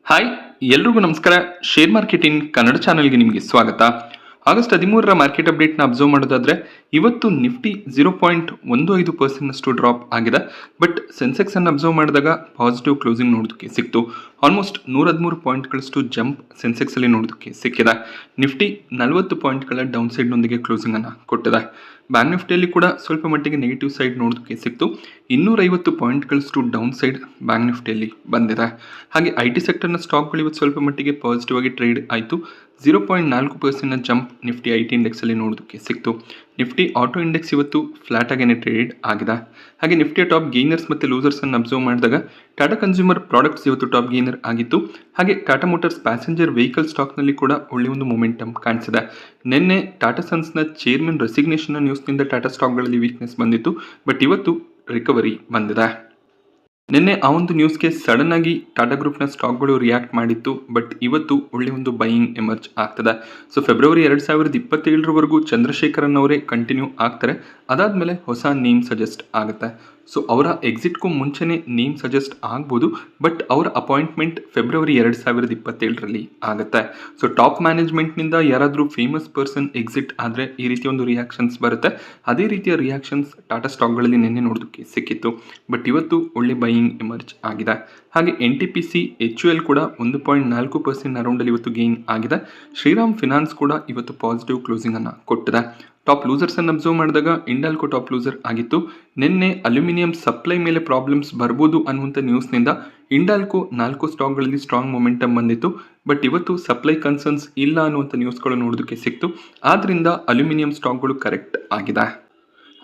Hi ಎಲ್ರಿಗೂ ನಮಸ್ಕಾರ. Share market in Kannada ಚಾನೆಲ್ಗೆ ನಿಮಗೆ ಸ್ವಾಗತ. ಆಗಸ್ಟ್ 13ರ ಮಾರ್ಕೆಟ್ ಅಪ್ಡೇಟ್ನ ಅಬ್ಸರ್ವ್ ಮಾಡೋದಾದ್ರೆ ಇವತ್ತು ನಿಫ್ಟಿ 0.15% ಡ್ರಾಪ್ ಆಗಿದೆ. ಬಟ್ ಸೆನ್ಸೆಕ್ಸ್ ಅನ್ನು ಅಬ್ಸರ್ವ್ ಮಾಡಿದಾಗ ಪಾಸಿಟಿವ್ ಕ್ಲೋಸಿಂಗ್ ನೋಡೋದಕ್ಕೆ ಸಿಕ್ತು. ಆಲ್ಮೋಸ್ಟ್ 113 ಪಾಯಿಂಟ್ಗಳಷ್ಟು ಜಂಪ್ ಸೆನ್ಸೆಕ್ಸ್ ಅಲ್ಲಿ ನೋಡೋದಕ್ಕೆ ಸಿಕ್ಕಿದೆ. ನಿಫ್ಟಿ 40 ಪಾಯಿಂಟ್ಗಳ ಡೌನ್ ಸೈಡ್ ನೊಂದಿಗೆ ಕ್ಲೋಸಿಂಗ್ ಅನ್ನು ಕೊಟ್ಟಿದೆ. ಬ್ಯಾಂಕ್ ನಿಫ್ಟಿಯಲ್ಲಿ ಕೂಡ ಸ್ವಲ್ಪ ಮಟ್ಟಿಗೆ ನೆಗೆಟಿವ್ ಸೈಡ್ ನೋಡೋದಕ್ಕೆ ಸಿಕ್ತು. 250 ಪಾಯಿಂಟ್ಗಳಷ್ಟು ಡೌನ್ ಸೈಡ್ ಬ್ಯಾಂಕ್ ನಿಫ್ಟಿಯಲ್ಲಿ ಬಂದಿದೆ. ಹಾಗೆ ಐ ಟಿ ಸೆಕ್ಟರ್ನ ಸ್ಟಾಕ್ಗಳು ಇವತ್ತು ಸ್ವಲ್ಪ ಮಟ್ಟಿಗೆ ಪಾಸಿಟಿವ್ ಆಗಿ ಟ್ರೇಡ್ ಆಯಿತು. 0.4% jump Nifty I T index ಅಲ್ಲಿ ನೋಡೋದಕ್ಕೆ ಸಿಕ್ತು. ನಿಫ್ಟಿ ಆಟೋ ಇಂಡೆಕ್ಸ್ ಇವತ್ತು ಫ್ಲಾಟ್ ಆಗೇನೆ ಟ್ರೇಡ್ ಆಗಿದೆ. ಹಾಗೆ ನಿಫ್ಟಿಯ ಟಾಪ್ ಗೇನರ್ಸ್ ಮತ್ತು ಲೂಸರ್ಸ್ ಅನ್ನು ಅಬ್ಸರ್ವ್ ಮಾಡಿದಾಗ ಟಾಟಾ ಕನ್ಸ್ಯೂಮರ್ ಪ್ರಾಡಕ್ಟ್ಸ್ ಇವತ್ತು ಟಾಪ್ ಗೇನರ್ ಆಗಿತ್ತು. ಹಾಗೆ ಟಾಟಾ ಮೋಟಾರ್ಸ್ ಪ್ಯಾಸೆಂಜರ್ ವೆಹಿಕಲ್ ಸ್ಟಾಕ್ನಲ್ಲಿ ಕೂಡ ಒಳ್ಳೆಯ ಒಂದು ಮೊಮೆಂಟಮ್ ಕಾಣಿಸಿದೆ. ನಿನ್ನೆ ಟಾಟಾ ಸನ್ಸ್ನ ಚೇರ್ಮನ್ ರೆಸಿಗ್ನೇಷನ್ ನ್ಯೂಸ್ನಿಂದ ಟಾಟಾ ಸ್ಟಾಕ್ಗಳಲ್ಲಿ ವೀಕ್ನೆಸ್ ಬಂದಿತ್ತು. ಬಟ್ ಇವತ್ತು ರಿಕವರಿ ಬಂದಿದೆ. ನಿನ್ನೆ ಆ ಒಂದು ನ್ಯೂಸ್ಗೆ ಸಡನ್ ಆಗಿ ಟಾಟಾ ಗ್ರೂಪ್ನ ಸ್ಟಾಕ್ಗಳು ರಿಯಾಕ್ಟ್ ಮಾಡಿತ್ತು. ಬಟ್ ಇವತ್ತು ಒಳ್ಳೆ ಒಂದು ಬೈಯಿಂಗ್ ಎಮರ್ಜ್ ಆಗ್ತದೆ. ಸೊ ಫೆಬ್ರವರಿ 2027ರವರೆಗೂ ಚಂದ್ರಶೇಖರನ್ ಅವರೇ ಕಂಟಿನ್ಯೂ ಆಗ್ತಾರೆ. ಅದಾದಮೇಲೆ ಹೊಸ ನೇಮ್ ಸಜೆಸ್ಟ್ ಆಗುತ್ತೆ. ಸೊ ಅವರ ಎಕ್ಸಿಟ್ಗೂ ಮುಂಚೆನೇ ನೇಮ್ ಸಜೆಸ್ಟ್ ಆಗ್ಬೋದು. ಬಟ್ ಅವರ ಅಪಾಯಿಂಟ್ಮೆಂಟ್ ಫೆಬ್ರವರಿ 2027ರಲ್ಲಿ ಆಗುತ್ತೆ. ಸೊ ಟಾಪ್ ಮ್ಯಾನೇಜ್ಮೆಂಟ್ನಿಂದ ಯಾರಾದರೂ ಫೇಮಸ್ ಪರ್ಸನ್ ಎಕ್ಸಿಟ್ ಆದರೆ ಈ ರೀತಿಯ ಒಂದು ರಿಯಾಕ್ಷನ್ಸ್ ಬರುತ್ತೆ. ಅದೇ ರೀತಿಯ ರಿಯಾಕ್ಷನ್ಸ್ ಟಾಟಾ ಸ್ಟಾಕ್ಗಳಲ್ಲಿ ನಿನ್ನೆ ನೋಡೋದಕ್ಕೆ ಸಿಕ್ಕಿತ್ತು. ಬಟ್ ಇವತ್ತು ಒಳ್ಳೆ ಬೈಯಿಂಗ್ ಎಮರ್ಜ್ ಆಗಿದೆ. ಹಾಗೆ NTPC HUL ಕೂಡ 1.4% ಅರೌಂಡಲ್ಲಿ ಇವತ್ತು ಗೇನ್ ಆಗಿದೆ. ಶ್ರೀರಾಮ್ ಫಿನಾನ್ಸ್ ಕೂಡ ಇವತ್ತು ಪಾಸಿಟಿವ್ ಕ್ಲೋಸಿಂಗ್ ಅನ್ನು ಕೊಟ್ಟಿದೆ. ಟಾಪ್ ಲೂಸರ್ಸ್ ಅನ್ನು ಅಬ್ಸರ್ವ್ ಮಾಡಿದಾಗ ಇಂಡಾಲ್ಕೋ ಟಾಪ್ ಲೂಸರ್ ಆಗಿತ್ತು. ನಿನ್ನೆ ಅಲ್ಯೂಮಿನಿಯಂ ಸಪ್ಲೈ ಮೇಲೆ ಪ್ರಾಬ್ಲಮ್ಸ್ ಬರ್ಬೋದು ಅನ್ನುವಂಥ ನ್ಯೂಸ್ನಿಂದ ಇಂಡಾಲ್ಕೋ 4 ಸ್ಟಾಕ್ಗಳಲ್ಲಿ ಸ್ಟ್ರಾಂಗ್ ಮೊಮೆಂಟಮ್ ಬಂದಿತ್ತು. ಬಟ್ ಇವತ್ತು ಸಪ್ಲೈ ಕನ್ಸರ್ನ್ಸ್ ಇಲ್ಲ ಅನ್ನುವಂಥ ನ್ಯೂಸ್ಗಳು ನೋಡೋದಕ್ಕೆ ಸಿಕ್ತು. ಆದ್ರಿಂದ ಅಲ್ಯೂಮಿನಿಯಂ ಸ್ಟಾಕ್ಗಳು ಕರೆಕ್ಟ್ ಆಗಿದೆ.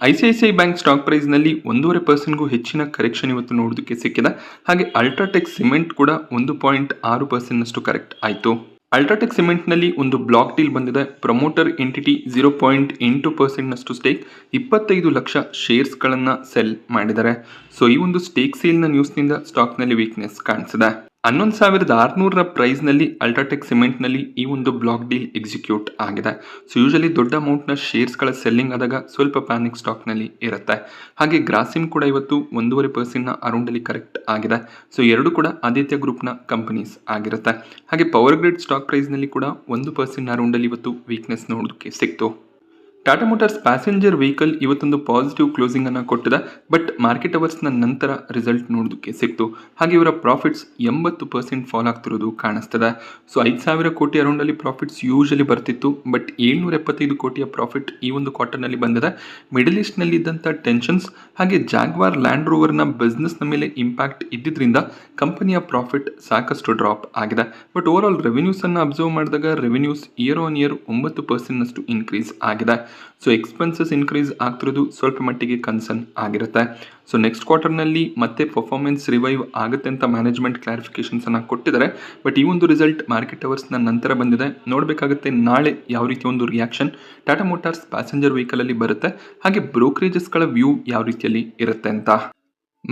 ICICI ಬ್ಯಾಂಕ್ ಸ್ಟಾಕ್ ಪ್ರೈಸ್ನಲ್ಲಿ 1.5%ಗೂ ಹೆಚ್ಚಿನ ಕರೆಕ್ಷನ್ ಇವತ್ತು ನೋಡೋದಕ್ಕೆ ಸಿಕ್ಕಿದೆ. ಹಾಗೆ ಅಲ್ಟ್ರಾಟೆಕ್ ಸಿಮೆಂಟ್ ಕೂಡ 1.6%ನಷ್ಟು ಕರೆಕ್ಟ್ ಆಯಿತು. ಅಲ್ಟ್ರಾಟೆಕ್ ಸಿಮೆಂಟ್ನಲ್ಲಿ ಒಂದು ಬ್ಲಾಕ್ ಡೀಲ್ ಬಂದಿದೆ. ಪ್ರಮೋಟರ್ ಎಂಟಿಟಿ 0.8%ನಷ್ಟು ಸ್ಟೇಕ್ 25 ಲಕ್ಷ ಶೇರ್ಸ್ಗಳನ್ನು ಸೆಲ್ ಮಾಡಿದ್ದಾರೆ. ಸೊ ಈ ಒಂದು ಸ್ಟೇಕ್ ಸೇಲ್ನ ನ್ಯೂಸ್ನಿಂದ ಸ್ಟಾಕ್ನಲ್ಲಿ ವೀಕ್ನೆಸ್ ಕಾಣಿಸಿದೆ. 11,600ರ ಪ್ರೈಸ್ನಲ್ಲಿ ಅಲ್ಟ್ರಾಟೆಕ್ ಸಿಮೆಂಟ್ನಲ್ಲಿ ಈ ಒಂದು ಬ್ಲಾಕ್ ಡೀಲ್ ಎಕ್ಸಿಕ್ಯೂಟ್ ಆಗಿದೆ. ಸೊ ಯೂಶಲಿ ದೊಡ್ಡ ಅಮೌಂಟ್ನ ಶೇರ್ಸ್ಗಳ ಸೆಲ್ಲಿಂಗ್ ಆದಾಗ ಸ್ವಲ್ಪ ಪ್ಯಾನಿಕ್ ಸ್ಟಾಕ್ನಲ್ಲಿ ಇರುತ್ತೆ. ಹಾಗೆ ಗ್ರಾಸಿಮ್ ಕೂಡ ಇವತ್ತು 1.5%ನ ಅರೌಂಡಲ್ಲಿ ಕರೆಕ್ಟ್ ಆಗಿದೆ. ಸೊ ಎರಡು ಕೂಡ ಆದಿತ್ಯ ಗ್ರೂಪ್ನ ಕಂಪನೀಸ್ ಆಗಿರುತ್ತೆ. ಹಾಗೆ ಪವರ್ ಗ್ರಿಡ್ ಸ್ಟಾಕ್ ಪ್ರೈಸ್ನಲ್ಲಿ ಕೂಡ 1% ಅರೌಂಡಲ್ಲಿ ಇವತ್ತು ವೀಕ್ನೆಸ್ ನೋಡೋದಕ್ಕೆ ಸಿಕ್ತು. ಟಾಟಾ ಮೋಟಾರ್ಸ್ ಪ್ಯಾಸೆಂಜರ್ ವೆಹಿಕಲ್ ಇವತ್ತೊಂದು ಪಾಸಿಟಿವ್ ಕ್ಲೋಸಿಂಗ್ ಅನ್ನು ಕೊಟ್ಟಿದೆ. ಬಟ್ ಮಾರ್ಕೆಟ್ ಅವರ್ಸ್ನ ನಂತರ ರಿಸಲ್ಟ್ ನೋಡೋದಕ್ಕೆ ಸಿಕ್ತು. ಹಾಗೆ ಇವರ ಪ್ರಾಫಿಟ್ಸ್ 80% ಫಾಲ್ ಆಗ್ತಿರೋದು ಕಾಣಿಸ್ತದೆ. ಸೊ 5,000 ಕೋಟಿ ಅರೌಂಡಲ್ಲಿ ಪ್ರಾಫಿಟ್ಸ್ ಯೂಶಲಿ ಬರ್ತಿತ್ತು. ಬಟ್ 775 ಕೋಟಿಯ ಪ್ರಾಫಿಟ್ ಈ ಒಂದು ಕ್ವಾರ್ಟರ್ನಲ್ಲಿ ಬಂದಿದೆ. ಮಿಡಲ್ ಈಸ್ಟ್ನಲ್ಲಿ ಇದ್ದಂಥ ಟೆನ್ಷನ್ಸ್ ಹಾಗೆ ಜಾಗ್ವಾರ್ ಲ್ಯಾಂಡ್ ರೋವರ್ನ ಬಿಸ್ನೆಸ್ನ ಮೇಲೆ ಇಂಪ್ಯಾಕ್ಟ್ ಇದ್ದಿದ್ದರಿಂದ ಕಂಪನಿಯ ಪ್ರಾಫಿಟ್ ಸಾಕಷ್ಟು ಡ್ರಾಪ್ ಆಗಿದೆ. ಬಟ್ ಓವರ್ ಆಲ್ ರೆವೆನ್ಯೂಸ್ ಅನ್ನು ಅಬ್ಸರ್ವ್ ಮಾಡಿದಾಗ ರೆವೆನ್ಯೂಸ್ ಇಯರ್ ಆನ್ ಇಯರ್ 9%ನಷ್ಟು ಇನ್ಕ್ರೀಸ್ ಆಗಿದೆ. ಸೊ ಎಕ್ಸ್ಪೆನ್ಸಸ್ ಇನ್ಕ್ರೀಸ್ ಆಗ್ತಿರೋದು ಸ್ವಲ್ಪ ಮಟ್ಟಿಗೆ ಕನ್ಸರ್ನ್ ಆಗಿರುತ್ತೆ. ಸೊ ನೆಕ್ಸ್ಟ್ ಕ್ವಾರ್ಟರ್ನಲ್ಲಿ ಮತ್ತೆ ಪರ್ಫಾರ್ಮೆನ್ಸ್ ರಿವೈವ್ ಆಗುತ್ತೆ ಅಂತ ಮ್ಯಾನೇಜ್ಮೆಂಟ್ ಕ್ಲಾರಿಫಿಕೇಶನ್ಸ್ ಅನ್ನು ಕೊಟ್ಟಿದ್ದಾರೆ. ಬಟ್ ಈ ಒಂದು ರಿಸಲ್ಟ್ ಮಾರ್ಕೆಟ್ ಅವರ್ಸ್ನ ನಂತರ ಬಂದಿದೆ. ನೋಡಬೇಕಾಗುತ್ತೆ ನಾಳೆ ಯಾವ ರೀತಿ ಒಂದು reaction Tata motors passenger vehicle ಅಲ್ಲಿ ಬರುತ್ತೆ. ಹಾಗೆ ಬ್ರೋಕರೇಜಸ್ಗಳ ವ್ಯೂ ಯಾವ ರೀತಿಯಲ್ಲಿ ಇರುತ್ತೆ ಅಂತ.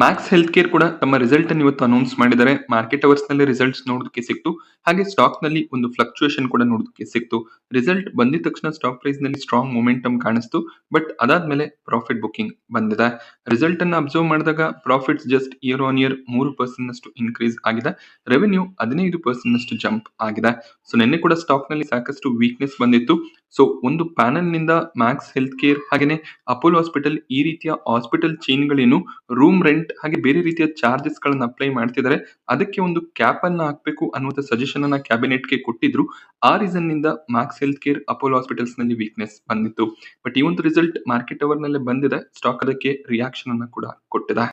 ಮ್ಯಾಕ್ಸ್ ಹೆಲ್ತ್ ಕೇರ್ ಕೂಡ ತಮ್ಮ ರಿಸಲ್ಟ್ ಅನ್ನು ಇವತ್ತು ಅನೌನ್ಸ್ ಮಾಡಿದ್ದಾರೆ. ಮಾರ್ಕೆಟ್ ಅವರ್ಸ್ ನಲ್ಲಿ ರಿಸಲ್ಟ್ಸ್ ನೋಡೋದಕ್ಕೆ ಸಿಕ್ತು. ಹಾಗೆ ಸ್ಟಾಕ್ ನಲ್ಲಿ ಒಂದು ಫ್ಲಕ್ಚುಯೇಷನ್ ಕೂಡ ನೋಡೋದಕ್ಕೆ ಸಿಕ್ತು. ರಿಸಲ್ಟ್ ಬಂದಿದ ತಕ್ಷಣ ಸ್ಟಾಕ್ ಪ್ರೈಸ್ ನಲ್ಲಿ ಸ್ಟ್ರಾಂಗ್ ಮೊಮೆಂಟಮ್ ಕಾಣಿಸ್ತು. ಬಟ್ ಅದಾದ್ಮೇಲೆ ಪ್ರಾಫಿಟ್ ಬುಕಿಂಗ್ ಬಂದಿದೆ. ರಿಸಲ್ಟ್ ಅನ್ನು ಅಬ್ಸರ್ವ್ ಮಾಡಿದಾಗ profits just year on year 3%ನಷ್ಟು ಇನ್ಕ್ರೀಸ್ ಆಗಿದೆ. ರೆವೆನ್ಯೂ 15%ನಷ್ಟು ಜಂಪ್ ಆಗಿದೆ. ಸೊ ನಿನ್ನೆ ಕೂಡ ಸ್ಟಾಕ್ ನಲ್ಲಿ ಸಾಕಷ್ಟು ವೀಕ್ನೆಸ್ ಬಂದಿತ್ತು. ಸೊ ಒಂದು ಪ್ಯಾನಲ್ ನಿಂದ ಮ್ಯಾಕ್ಸ್ ಹೆಲ್ತ್ ಕೇರ್ ಹಾಗೇನೆ ಅಪೋಲೋ ಹಾಸ್ಪಿಟಲ್ ಈ ರೀತಿಯ ಹಾಸ್ಪಿಟಲ್ ಚೈನ್ಗಳೇನು ರೂಮ್ ರೆಂಟ್ ಹಾಗೆ ಬೇರೆ ರೀತಿಯ ಚಾರ್ಜಸ್ ಗಳನ್ನ ಅಪ್ಲೈ ಮಾಡ್ತಿದ್ದಾರೆ. ಅದಕ್ಕೆ ಒಂದು ಕ್ಯಾಪ್ ಅನ್ನ ಹಾಕಬೇಕು ಅನ್ನುವಂಥ ಸಜೆಷನ್ ಅನ್ನ ಕ್ಯಾಬಿನೆಟ್ಗೆ ಕೊಟ್ಟಿದ್ರು. ಆ ರೀಸನ್ ನಿಂದ Max health care Apollo hospitals ನಲ್ಲಿ ವೀಕ್ನೆಸ್ ಬಂದಿತ್ತು. ಬಟ್ ಈ ಒಂದು ರಿಸಲ್ಟ್ ಮಾರ್ಕೆಟ್ ಅವರ್ ನಲ್ಲೇ ಬಂದಿದೆ. ಸ್ಟಾಕ್ ಅದಕ್ಕೆ ರಿಯಾಕ್ಷನ್ ಅನ್ನ ಕೂಡ ಕೊಟ್ಟಿದೆ.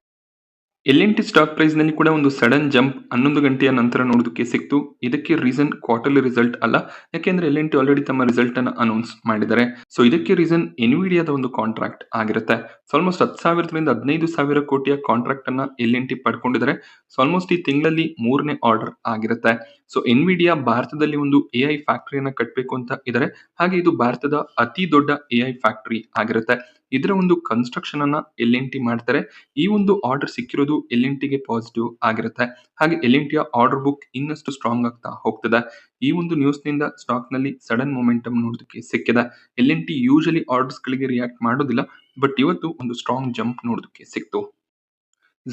L&T ಸ್ಟಾಕ್ ಪ್ರೈಸ್ ನಲ್ಲಿ ಕೂಡ ಒಂದು ಸಡನ್ ಜಂಪ್ 11 ಗಂಟೆಯ ನಂತರ ನೋಡೋದಕ್ಕೆ ಸಿಕ್ತು. ಇದಕ್ಕೆ ರೀಸನ್ ಕ್ವಾರ್ಟರ್ಲಿ ರಿಸಲ್ಟ್ ಅಲ್ಲ. ಯಾಕೆಂದ್ರೆ L&T ಆಲ್ರೆಡಿ ತಮ್ಮ ರಿಸಲ್ಟ್ ಅನ್ನು ಅನೌನ್ಸ್ ಮಾಡಿದ್ದಾರೆ. ಸೊ ಇದಕ್ಕೆ ರೀಸನ್ ಎನ್ವಿಡಿಯಾದ ಒಂದು ಕಾಂಟ್ರಾಕ್ಟ್ ಆಗಿರುತ್ತೆ. ಸೊ ಆಲ್ಮೋಸ್ಟ್ 10,000ರಿಂದ 15,000 ಕೋಟಿಯ ಕಾಂಟ್ರಾಕ್ಟ್ ಅನ್ನ L&T ಪಡ್ಕೊಂಡಿದ್ದಾರೆ. ಸೊ ಆಲ್ಮೋಸ್ಟ್ ಈ ತಿಂಗಳಲ್ಲಿ 3ನೇ ಆರ್ಡರ್ ಆಗಿರುತ್ತೆ. ಸೊ ಎನ್ವಿಡಿಯಾ ಭಾರತದಲ್ಲಿ ಒಂದು AI ಫ್ಯಾಕ್ಟರಿಯನ್ನ ಕಟ್ಟಬೇಕು ಅಂತ ಇದ್ದಾರೆ. ಹಾಗೆ ಇದು ಭಾರತದ ಅತಿ ದೊಡ್ಡ AI ಫ್ಯಾಕ್ಟರಿ ಆಗಿರುತ್ತೆ. ಇದರ ಒಂದು ಕನ್ಸ್ಟ್ರಕ್ಷನ್ ಅನ್ನ L&T ಮಾಡ್ತಾರೆ. ಈ ಒಂದು ಆರ್ಡರ್ ಸಿಕ್ಕಿರೋದು L&Tಗೆ ಪಾಸಿಟಿವ್ ಆಗಿರುತ್ತೆ. ಹಾಗೆ L&Tಯ ಆರ್ಡರ್ ಬುಕ್ ಇನ್ನಷ್ಟು ಸ್ಟ್ರಾಂಗ್ ಆಗ್ತಾ ಹೋಗ್ತದೆ. ಈ ಒಂದು ನ್ಯೂಸ್ ನಿಂದ ಸ್ಟಾಕ್ ನಲ್ಲಿ ಸಡನ್ ಮೊಮೆಂಟಮ್ ನೋಡೋದಕ್ಕೆ ಸಿಕ್ಕಿದೆ. L&T ಯೂಶಲಿ ಆರ್ಡರ್ಸ್ ಗಳಿಗೆ ರಿಯಾಕ್ಟ್ ಮಾಡೋದಿಲ್ಲ. ಬಟ್ ಇವತ್ತು ಒಂದು ಸ್ಟ್ರಾಂಗ್ ಜಂಪ್ ನೋಡೋದಕ್ಕೆ ಸಿಕ್ತು.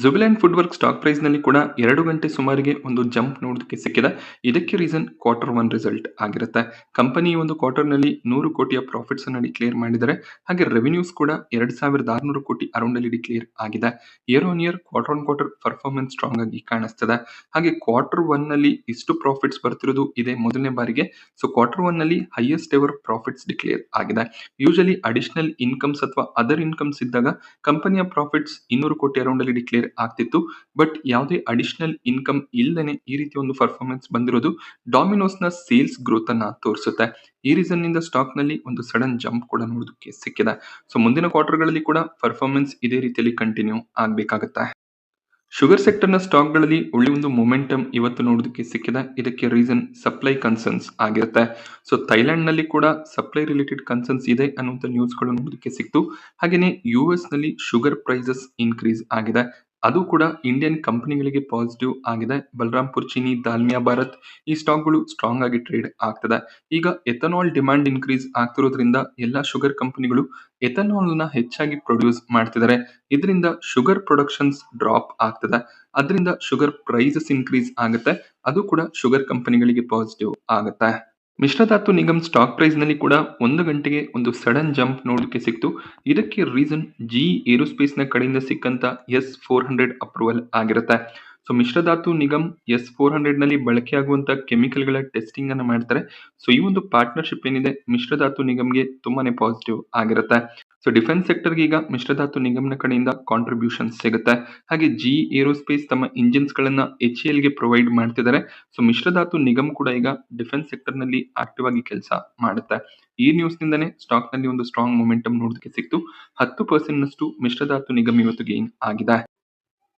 Jubilant Food Work stock price ನಲ್ಲಿ ಕೂಡ 2 ಗಂಟೆ ಸುಮಾರಿಗೆ ಒಂದು ಜಂಪ್ ನೋಡೋದಕ್ಕೆ ಸಿಕ್ಕಿದೆ. ಇದಕ್ಕೆ ರೀಸನ್ Q1 ರಿಸಲ್ಟ್ ಆಗಿರುತ್ತೆ. ಕಂಪನಿ ಒಂದು ಕ್ವಾರ್ಟರ್ ನಲ್ಲಿ 100 ಕೋಟಿಯ ಪ್ರಾಫಿಟ್ಸ್ ಅನ್ನು ಡಿಕ್ಲೇರ್ ಮಾಡಿದರೆ, ಹಾಗೆ ರೆವಿನ್ಯೂಸ್ ಕೂಡ 2600 ಕೋಟಿ ಅರೌಂಡ್ ಅಲ್ಲಿ ಡಿಕ್ಲೇರ್ ಆಗಿದೆ. Year on year quarter on quarter performance strong ಆಗಿ ಕಾಣಿಸ್ತದೆ. ಹಾಗೆ Q1 ನಲ್ಲಿ ಇಷ್ಟು ಪ್ರಾಫಿಟ್ಸ್ ಬರ್ತಿರೋದು ಇದೇ ಮೊದಲನೇ ಬಾರಿಗೆ. ಸೊ Q1 ನಲ್ಲಿ ಹೈಯೆಸ್ಟ್ ಎವರ್ ಪ್ರಾಫಿಟ್ಸ್ ಡಿಕ್ಲೇರ್ ಆಗಿದೆ. ಯೂಶಲಿ ಅಡಿಷನಲ್ ಇನ್ಕಮ್ಸ್ ಅಥವಾ ಅದರ್ ಇನ್ಕಮ್ಸ್ ಇದ್ದಾಗ ಕಂಪನಿಯ ಪ್ರಾಫಿಟ್ಸ್ 200 ಕೋಟಿ ಅರೌಂಡ್ ಅಲ್ಲಿ ಡಿಕ್ಲೇರ್ ಆಗ್ತಿತ್ತು. ಬಟ್ ಯಾವುದೇ ಅಡಿಷನಲ್ ಇನ್ಕಮ್ ಇಲ್ದೇನೆ ಈ ರೀತಿ ಒಂದು ಪರ್ಫಾರ್ಮೆನ್ಸ್ ಬಂದಿರೋದು ಡಾಮಿನೋಸ್ ನ ಸೇಲ್ಸ್ ಗ್ರೋತ್ ಅನ್ನ ತೋರಿಸುತ್ತೆ. ಈ ರೀಸನ್ ನಿಂದ ಸ್ಟಾಕ್ ನಲ್ಲಿ ಒಂದು ಸಡನ್ ಜಂಪ್ ಕೂಡ ನೋಡೋದಕ್ಕೆ ಸಿಕ್ಕಿದೆ. ಸೊ ಮುಂದಿನ ಕ್ವಾರ್ಟರ್ ಗಳಲ್ಲಿ ಕೂಡ ಪರ್ಫಾರ್ಮೆನ್ಸ್ ಇದೇ ರೀತಿಯಲ್ಲಿ ಕಂಟಿನ್ಯೂ ಆಗ್ಬೇಕಾಗುತ್ತೆ. ಶುಗರ್ ಸೆಕ್ಟರ್ ನ ಸ್ಟಾಕ್ ಗಳಲ್ಲಿ ಒಳ್ಳೆ ಒಂದು ಮೊಮೆಂಟಮ್ ಇವತ್ತು ನೋಡೋದಕ್ಕೆ ಸಿಕ್ಕಿದೆ. ಇದಕ್ಕೆ ರೀಸನ್ ಸಪ್ಲೈ ಕನ್ಸರ್ನ್ಸ್ ಆಗಿರುತ್ತೆ. ಸೊ ಥೈಲ್ಯಾಂಡ್ ನಲ್ಲಿ ಕೂಡ ಸಪ್ಲೈ ರಿಲೇಟೆಡ್ ಕನ್ಸರ್ನ್ಸ್ ಇದೆ ಅನ್ನುವಂಥ ನ್ಯೂಸ್ ಗಳು ನೋಡೋದಕ್ಕೆ ಸಿಕ್ತು. ಹಾಗೇನೆ US ನಲ್ಲಿ ಶುಗರ್ ಪ್ರೈಸಸ್ ಇನ್ಕ್ರೀಸ್ ಆಗಿದೆ. ಅದು ಕೂಡ ಇಂಡಿಯನ್ ಕಂಪನಿಗಳಿಗೆ ಪಾಸಿಟಿವ್ ಆಗಿದೆ. ಬಲರಾಂಪುರ್ ಚೀನಿ, ದಾಲ್ಮಿಯಾ ಭಾರತ್ ಈ ಸ್ಟಾಕ್ ಗಳು ಸ್ಟ್ರಾಂಗ್ ಆಗಿ ಟ್ರೇಡ್ ಆಗ್ತದೆ. ಈಗ ಎಥನಾಲ್ ಡಿಮ್ಯಾಂಡ್ ಇನ್ಕ್ರೀಸ್ ಆಗ್ತಿರೋದ್ರಿಂದ ಎಲ್ಲಾ ಶುಗರ್ ಕಂಪನಿಗಳು ಎಥನಾಲ್ ನ ಹೆಚ್ಚಾಗಿ ಪ್ರೊಡ್ಯೂಸ್ ಮಾಡ್ತಿದ್ದಾರೆ. ಇದರಿಂದ ಶುಗರ್ ಪ್ರೊಡಕ್ಷನ್ಸ್ ಡ್ರಾಪ್ ಆಗ್ತದೆ. ಅದರಿಂದ ಶುಗರ್ ಪ್ರೈಸಸ್ ಇನ್ಕ್ರೀಸ್ ಆಗುತ್ತೆ. ಅದು ಕೂಡ ಶುಗರ್ ಕಂಪನಿಗಳಿಗೆ ಪಾಸಿಟಿವ್ ಆಗುತ್ತೆ. ಮಿಶ್ರಧಾತು ನಿಗಮ್ ಸ್ಟಾಕ್ ಪ್ರೈಸ್ ನಲ್ಲಿ ಕೂಡ 1 ಗಂಟೆಗೆ ಒಂದು ಸಡನ್ ಜಂಪ್ ನೋಡೋದಕ್ಕೆ ಸಿಕ್ತು. ಇದಕ್ಕೆ ರೀಸನ್ GE ಏರೋಸ್ಪೇಸ್ ನ ಕಡೆಯಿಂದ ಸಿಕ್ಕಂತ S400 ಅಪ್ರೂವಲ್ ಆಗಿರುತ್ತೆ. ಸೊ ಮಿಶ್ರಧಾತು ನಿಗಮ್ S400 ನಲ್ಲಿ ಬಳಕೆಯಾಗುವಂತ ಕೆಮಿಕಲ್ ಗಳ ಟೆಸ್ಟಿಂಗ್ ಅನ್ನ ಮಾಡ್ತಾರೆ. ಸೊ ಈ ಒಂದು ಪಾರ್ಟ್ನರ್ಶಿಪ್ ಏನಿದೆ ಮಿಶ್ರಧಾತು ನಿಗಮ್ಗೆ ತುಂಬಾನೇ ಪಾಸಿಟಿವ್ ಆಗಿರುತ್ತೆ. ಸೊ ಡಿಫೆನ್ಸ್ ಸೆಕ್ಟರ್ಗೆ ಈಗ ಮಿಶ್ರಧಾತು ನಿಗಮ್ನ ಕಡೆಯಿಂದ ಕಾಂಟ್ರಿಬ್ಯೂಷನ್ ಸಿಗುತ್ತೆ. ಹಾಗೆ GE ಏರೋಸ್ಪೇಸ್ ತಮ್ಮ ಇಂಜಿನ್ಸ್ ಗಳನ್ನ HAL ಗೆ ಪ್ರೊವೈಡ್ ಮಾಡ್ತಿದ್ದಾರೆ. ಸೊ ಮಿಶ್ರಧಾತು ನಿಗಮ್ ಕೂಡ ಈಗ ಡಿಫೆನ್ಸ್ ಸೆಕ್ಟರ್ ನಲ್ಲಿ ಆಕ್ಟಿವ್ ಆಗಿ ಕೆಲಸ ಮಾಡುತ್ತೆ. ಈ ನ್ಯೂಸ್ ನಿಂದನೇ ಸ್ಟಾಕ್ ನಲ್ಲಿ ಒಂದು ಸ್ಟ್ರಾಂಗ್ ಮೊಮೆಂಟಮ್ ನೋಡೋದಕ್ಕೆ ಸಿಕ್ತು. 10% ನಷ್ಟು ಮಿಶ್ರಧಾತು ನಿಗಮ್ ಇವತ್ತು ಗೇನ್ ಆಗಿದೆ.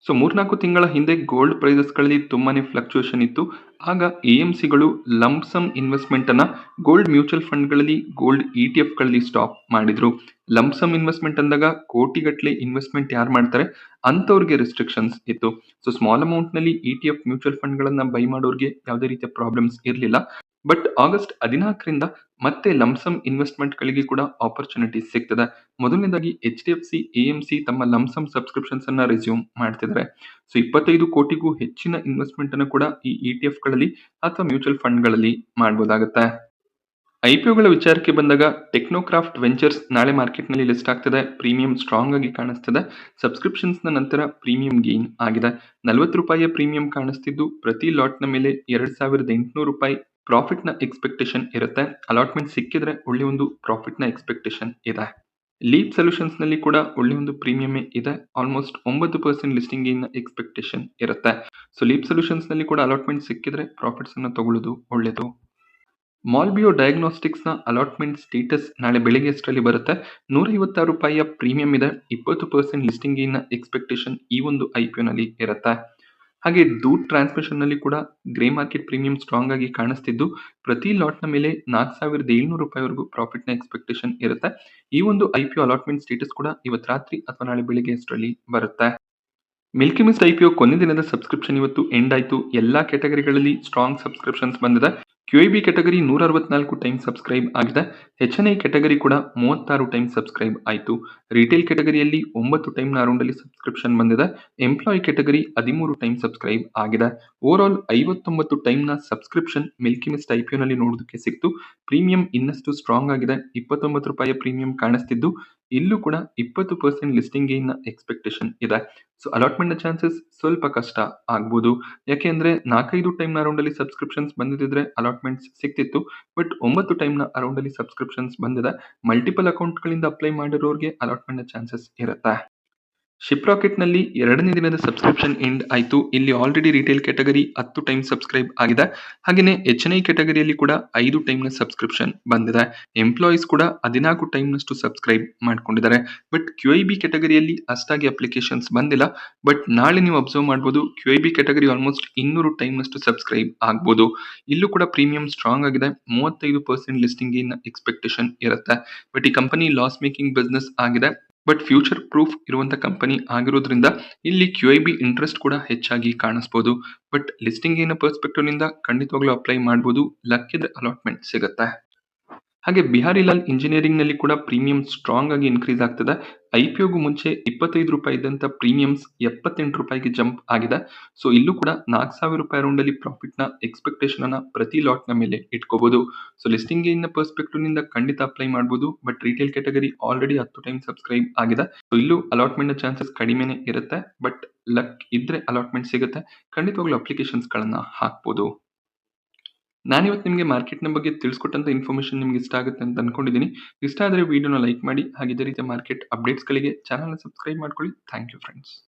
ಸೊ 3-4 ತಿಂಗಳ ಹಿಂದೆ ಗೋಲ್ಡ್ ಪ್ರೈಸಸ್ ಗಳಲ್ಲಿ ತುಂಬಾನೇ ಫ್ಲಕ್ಚುಯೇಷನ್ ಇತ್ತು. ಆಗ AMCಗಳು ಲಂಪ್ ಸಮ್ ಇನ್ವೆಸ್ಟ್ಮೆಂಟ್ ಅನ್ನ ಗೋಲ್ಡ್ ಮ್ಯೂಚುವಲ್ ಫಂಡ್ ಗಳಲ್ಲಿ, ಗೋಲ್ಡ್ ETF ಗಳಲ್ಲಿ ಸ್ಟಾಪ್ ಮಾಡಿದ್ರು. ಲಂಪ್ ಸಮ್ ಇನ್ವೆಸ್ಟ್ಮೆಂಟ್ ಅಂದಾಗ ಕೋಟಿಗಟ್ಟಲೆ ಇನ್ವೆಸ್ಟ್ಮೆಂಟ್ ಯಾರು ಮಾಡ್ತಾರೆ ಅಂತವ್ರಿಗೆ ರೆಸ್ಟ್ರಿಕ್ಷನ್ಸ್ ಇತ್ತು. ಸೊ ಸ್ಮಾಲ್ ಅಮೌಂಟ್ ನಲ್ಲಿ ETF ಮ್ಯೂಚುವಲ್ ಫಂಡ್ ಗಳನ್ನ ಬೈ ಮಾಡೋರಿಗೆ ಯಾವುದೇ ರೀತಿಯ ಪ್ರಾಬ್ಲಮ್ಸ್ ಇರಲಿಲ್ಲ. ಬಟ್ ಆಗಸ್ಟ್ 14ರಿಂದ ಮತ್ತೆ ಲಂಸಮ್ ಇನ್ವೆಸ್ಟ್ಮೆಂಟ್ ಗಳಿಗೆ ಕೂಡ ಆಪರ್ಚುನಿಟಿ ಸಿಗ್ತದೆ. ಮೊದಲನೇದಾಗಿ HDFC AMC ತಮ್ಮ ಲಂಸಮ್ ಸಬ್ಸ್ಕ್ರಿಪ್ಷನ್ಸ್ ಅನ್ನ ರೆಸ್ಯೂಮ್ ಮಾಡ್ತಿದ್ದಾರೆ. ಸೊ 25 ಕೋಟಿಗೂ ಹೆಚ್ಚಿನ ಇನ್ವೆಸ್ಟ್ಮೆಂಟ್ ಅನ್ನು ಕೂಡ ಈ ETF ಗಳಲ್ಲಿ ಅಥವಾ ಮ್ಯೂಚುವಲ್ ಫಂಡ್ ಗಳಲ್ಲಿ ಮಾಡಬಹುದಾಗುತ್ತೆ. IPOಗಳ ವಿಚಾರಕ್ಕೆ ಬಂದಾಗ ಟೆಕ್ನೋಕ್ರಾಫ್ಟ್ ವೆಂಚರ್ಸ್ ನಾಳೆ ಮಾರ್ಕೆಟ್ ನಲ್ಲಿ ಲಿಸ್ಟ್ ಆಗ್ತದೆ. ಪ್ರೀಮಿಯಂ ಸ್ಟ್ರಾಂಗ್ ಆಗಿ ಕಾಣಿಸ್ತಿದೆ. ಸಬ್ಸ್ಕ್ರಿಪ್ಷನ್ಸ್ ನ ನಂತರ ಪ್ರೀಮಿಯಂ ಗೇನ್ ಆಗಿದೆ. 40 ರೂಪಾಯಿಯ ಪ್ರೀಮಿಯಂ ಕಾಣಿಸ್ತಿದ್ದು ಪ್ರತಿ ಲಾಟ್ ನ ಮೇಲೆ 2800 ರೂಪಾಯಿ ಪ್ರಾಫಿಟ್ ನ ಎಕ್ಸ್ಪೆಕ್ಟೇಷನ್ ಇರುತ್ತೆ. ಅಲಾಟ್ಮೆಂಟ್ ಸಿಕ್ಕಿದ್ರೆ ಒಳ್ಳೆ ಒಂದು ಪ್ರಾಫಿಟ್ ನ ಎಕ್ಸ್ಪೆಕ್ಟೇಷನ್ ಇದೆ. ಲೀಪ್ ಸೊಲ್ಯೂಷನ್ಸ್ ನಲ್ಲಿ ಕೂಡ ಒಳ್ಳೆ ಒಂದು ಪ್ರೀಮಿಯಂ ಇದೆ. ಆಲ್ಮೋಸ್ಟ್ 9% ಲಿಸ್ಟಿಂಗ್ ಗೇನ್ ನ ಎಕ್ಸ್ಪೆಕ್ಟೇಷನ್ ಇರುತ್ತೆ. ಸೊ ಲೀಪ್ ಸೊಲ್ಯೂಷನ್ಸ್ ನಲ್ಲಿ ಕೂಡ ಅಲಾಟ್ಮೆಂಟ್ ಸಿಕ್ಕಿದ್ರೆ ಪ್ರಾಫಿಟ್ಸ್ ಅನ್ನು ತಗೊಳ್ಳೋದು ಒಳ್ಳೆಯದು. ಮಾಲ್ಬಿಯೋ ಡಯಾಗ್ನೋಸ್ಟಿಕ್ಸ್ ನ ಅಲಾಟ್ಮೆಂಟ್ ಸ್ಟೇಟಸ್ ನಾಳೆ ಬೆಳಿಗ್ಗೆ ಅಷ್ಟರಲ್ಲಿ ಬರುತ್ತೆ. 156 ರೂಪಾಯಿಯ ಪ್ರೀಮಿಯಂ ಇದೆ. 20% ಲಿಸ್ಟಿಂಗ್ ಗೇನ್ ನ ಎಕ್ಸ್ಪೆಕ್ಟೇಷನ್ ಈ ಒಂದು IPO ನಲ್ಲಿ ಇರುತ್ತೆ. ಹಾಗೆ ದೂತ್ ಟ್ರಾನ್ಸ್ಮಿಷನ್ ನಲ್ಲಿ ಕೂಡ ಗ್ರೇ ಮಾರ್ಕೆಟ್ ಪ್ರೀಮಿಯಂ ಸ್ಟ್ರಾಂಗ್ ಆಗಿ ಕಾಣಿಸ್ತಿದ್ದು ಪ್ರತಿ ಲಾಟ್ ನ ಮೇಲೆ 4700 ರೂಪಾಯಿವರೆಗೂ ಪ್ರಾಫಿಟ್ ನ ಎಕ್ಸ್ಪೆಕ್ಟೇಷನ್ ಇರುತ್ತೆ. ಈ ಒಂದು IPO ಅಲಾಟ್ಮೆಂಟ್ ಸ್ಟೇಟಸ್ ಕೂಡ ಇವತ್ತು ರಾತ್ರಿ ಅಥವಾ ನಾಳೆ ಬೆಳಿಗ್ಗೆ ಅಷ್ಟರಲ್ಲಿ ಬರುತ್ತೆ. ಮಿಲ್ಕಿ ಮಿಸ್ಟ್ IPO ಕೊನೆ ದಿನದ ಸಬ್ಸ್ಕ್ರಿಪ್ಷನ್ ಇವತ್ತು ಎಂಡ್ ಆಯಿತು. ಎಲ್ಲಾ ಕ್ಯಾಟಗರಿಗಳಲ್ಲಿ ಸ್ಟ್ರಾಂಗ್ ಸಬ್ಸ್ಕ್ರಿಪ್ಷನ್ಸ್ ಬಂದಿದೆ. QIB ಕ್ಯಾಟಗರಿ 164 ಟೈಮ್ ಸಬ್ಸ್ಕ್ರೈಬ್ ಆಗಿದೆ. HNI ಕ್ಯಾಟಗರಿ ಕೂಡ 36 ಟೈಮ್ ಸಬ್ಸ್ಕ್ರೈಬ್ ಆಯಿತು. ರಿಟೇಲ್ ಕ್ಯಾಟಗರಿಯಲ್ಲಿ 9 ಟೈಮ್ ನ ಅರೌಂಡ್ ಅಲ್ಲಿ ಸಬ್ಸ್ಕ್ರಿಪ್ಷನ್ ಬಂದಿದೆ. ಎಂಪ್ಲಾಯ್ ಕ್ಯಾಟಗರಿ 13 ಟೈಮ್ ಸಬ್ಸ್ಕ್ರೈಬ್ ಆಗಿದೆ. ಓವರ್ ಆಲ್ 59 ಟೈಮ್ ನ ಸಬ್ಸ್ಕ್ರಿಪ್ಷನ್ ಮಿಲ್ಕಿ ಮಿಸ್ಟ್ IPO ನಲ್ಲಿ ನೋಡೋದಕ್ಕೆ ಸಿಕ್ತು. ಪ್ರೀಮಿಯಂ ಇನ್ನಷ್ಟು ಸ್ಟ್ರಾಂಗ್ ಆಗಿದೆ. 29 ರೂಪಾಯಿಯ ಪ್ರೀಮಿಯಂ ಕಾಣಿಸ್ತಿದ್ದು ಇಲ್ಲೂ ಕೂಡ 20% ಲಿಸ್ಟಿಂಗ್ ಗೇನ್ ನ ಎಕ್ಸ್ಪೆಕ್ಟೇಷನ್ ಇದೆ. ಸೊ ಅಲಾಟ್ಮೆಂಟ್ ನ ಚಾನ್ಸಸ್ ಸ್ವಲ್ಪ ಕಷ್ಟ ಆಗ್ಬೋದು. ಯಾಕೆಂದ್ರೆ 4-5 ಟೈಮ್ ನ ಅರೌಂಡ್ ಅಲ್ಲಿ ಸಬ್ಸ್ಕ್ರಿಪ್ಷನ್ಸ್ ಬಂದಿದ್ರೆ ಅಲಾಟ್ಮೆಂಟ್ಸ್ ಸಿಕ್ತಿತ್ತು. ಬಟ್ 9 ಟೈಮ್ ನ ಅರೌಂಡ್ ಅಲ್ಲಿ ಸಬ್ಸ್ಕ್ರಿಪ್ಷನ್ಸ್ ಬಂದಿದೆ. ಮಲ್ಟಿಪಲ್ ಅಕೌಂಟ್ ಗಳಿಂದ ಅಪ್ಲೈ ಮಾಡಿರೋರಿಗೆ ಅಲಾಟ್ಮೆಂಟ್ ನ ಚಾನ್ಸಸ್ ಇರುತ್ತೆ. ಶಿಪ್ ರಾಕೆಟ್ ನಲ್ಲಿ 2ನೇ ದಿನದ ಸಬ್ಸ್ಕ್ರಿಪ್ಷನ್ ಎಂಡ್ ಆಯಿತು. ಇಲ್ಲಿ already retail category 10 time subscribe ಆಗಿದೆ. ಹಾಗೆಯೇ HNI ಕ್ಯಾಟಗರಿಯಲ್ಲಿ ಕೂಡ 5 ಟೈಮ್ ನ ಸಬ್ಸ್ಕ್ರಿಪ್ಷನ್ ಬಂದಿದೆ. ಎಂಪ್ಲಾಯೀಸ್ ಕೂಡ 14 ಟೈಮ್ ನಷ್ಟು ಸಬ್ಸ್ಕ್ರೈಬ್ ಮಾಡ್ಕೊಂಡಿದ್ದಾರೆ. ಬಟ್ QIB ಕ್ಯಾಟಗರಿಯಲ್ಲಿ ಅಷ್ಟಾಗಿ ಅಪ್ಲಿಕೇಶನ್ಸ್ ಬಂದಿಲ್ಲ. ಬಟ್ ನಾಳೆ ನೀವು ಅಬ್ಸರ್ವ್ ಮಾಡಬಹುದು QIB ಕ್ಯಾಟಗರಿ ಆಲ್ಮೋಸ್ಟ್ 200 ಟೈಮ್ ನಷ್ಟು ಸಬ್ಸ್ಕ್ರೈಬ್ ಆಗ್ಬೋದು. ಇಲ್ಲೂ ಕೂಡ ಪ್ರೀಮಿಯಂ ಸ್ಟ್ರಾಂಗ್ ಆಗಿದೆ. 35% ಲಿಸ್ಟಿಂಗ್ ಗೇನ್ ನ ಎಕ್ಸ್ಪೆಕ್ಟೇಷನ್ ಇರುತ್ತೆ. ಬಟ್ ಈ ಕಂಪನಿ ಲಾಸ್ ಮೇಕಿಂಗ್ ಬಿಸ್ನೆಸ್ ಆಗಿದೆ. ಬಟ್ ಫ್ಯೂಚರ್ ಪ್ರೂಫ್ ಇರುವಂತ ಕಂಪನಿ ಆಗಿರೋದ್ರಿಂದ ಇಲ್ಲಿ QIB ಇಂಟ್ರೆಸ್ಟ್ ಕೂಡ ಹೆಚ್ಚಾಗಿ ಕಾಣಿಸಬಹುದು. ಬಟ್ ಲಿಸ್ಟಿಂಗ್ ಏನ ಪರ್ಸ್ಪೆಕ್ಟಿವ್ ನಿಂದ ಖಂಡಿತವಾಗ್ಲೂ ಅಪ್ಲೈ ಮಾಡಬಹುದು. ಲಕ್ಕಿದ್ರೆ ಅಲಾಟ್ಮೆಂಟ್ ಸಿಗುತ್ತೆ. ಹಾಗೆ ಬಿಹಾರಿಲಾಲ್ ಇಂಜಿನಿಯರಿಂಗ್‌ನಲ್ಲಿ ಕೂಡ ಪ್ರೀಮಿಯಂ ಸ್ಟ್ರಾಂಗ್ ಆಗಿ ಇನ್ಕ್ರೀಸ್ ಆಗ್ತದೆ. ಐಪಿಒಗೂ ಮುಂಚೆ ₹25 ಇದ್ದಂಥ ಪ್ರೀಮಿಯಮ್ಸ್ ₹78ಗೆ ಜಂಪ್ ಆಗಿದೆ. ಸೊ ಇಲ್ಲೂ ಕೂಡ ₹4,000 ಅರೌಂಡಲ್ಲಿ ಪ್ರಾಫಿಟ್‌ನ ಎಕ್ಸ್‌ಪೆಕ್ಟೇಷನ್ ಅನ್ನ ಪ್ರತಿ ಲಾಟ್‌ನ ಮೇಲೆ ಇಟ್ಕೋಬಹುದು. ಸೊ ಲಿಸ್ಟಿಂಗ್ ಗೇನ್‌ನ ಪರ್ಸ್ಪೆಕ್ಟಿವ್‌ನಿಂದ ಖಂಡಿತ ಅಪ್ಲೈ ಮಾಡಬಹುದು. But retail category already 10 time subscribe ಆಗಿದೆ. ಸೊ ಇಲ್ಲೂ ಅಲಾಟ್‌ಮೆಂಟ್‌ನ ಚಾನ್ಸಸ್ ಕಡಿಮೆನೇ ಇರುತ್ತೆ. ಬಟ್ ಲಕ್ ಇದ್ರೆ ಅಲಾಟ್‌ಮೆಂಟ್ ಸಿಗುತ್ತೆ. ಖಂಡಿತವಾಗ್ಲೂ ಅಪ್ಲಿಕೇಶನ್ಸ್‌ಗಳನ್ನ ಹಾಕ್ಬೋದು. ನಾನಿವತ್ತು ನಿಮಗೆ ಮಾರ್ಕೆಟ್‌ನ ಬಗ್ಗೆ ತಿಳಿಸ್ಕೊಟ್ಟಂತ ಇನ್ಫಾರ್ಮೇಷನ್ ನಿಮ್ಗೆ ಇಷ್ಟ ಆಗುತ್ತೆ ಅಂತ ಅನ್ಕೊಂಡಿದ್ದೀನಿ. ಇಷ್ಟ ಆದರೆ ವಿಡಿಯೋನ ಲೈಕ್ ಮಾಡಿ. ಹಾಗೆ ಇದೇ ರೀತಿಯ ಮಾರ್ಕೆಟ್ ಅಪ್ಡೇಟ್ಸ್‌ಗಳಿಗೆ ಚಾನಲ್‌ನ ಸಬ್ಸ್ಕ್ರೈಬ್ ಮಾಡ್ಕೊಳ್ಳಿ. Thank you friends.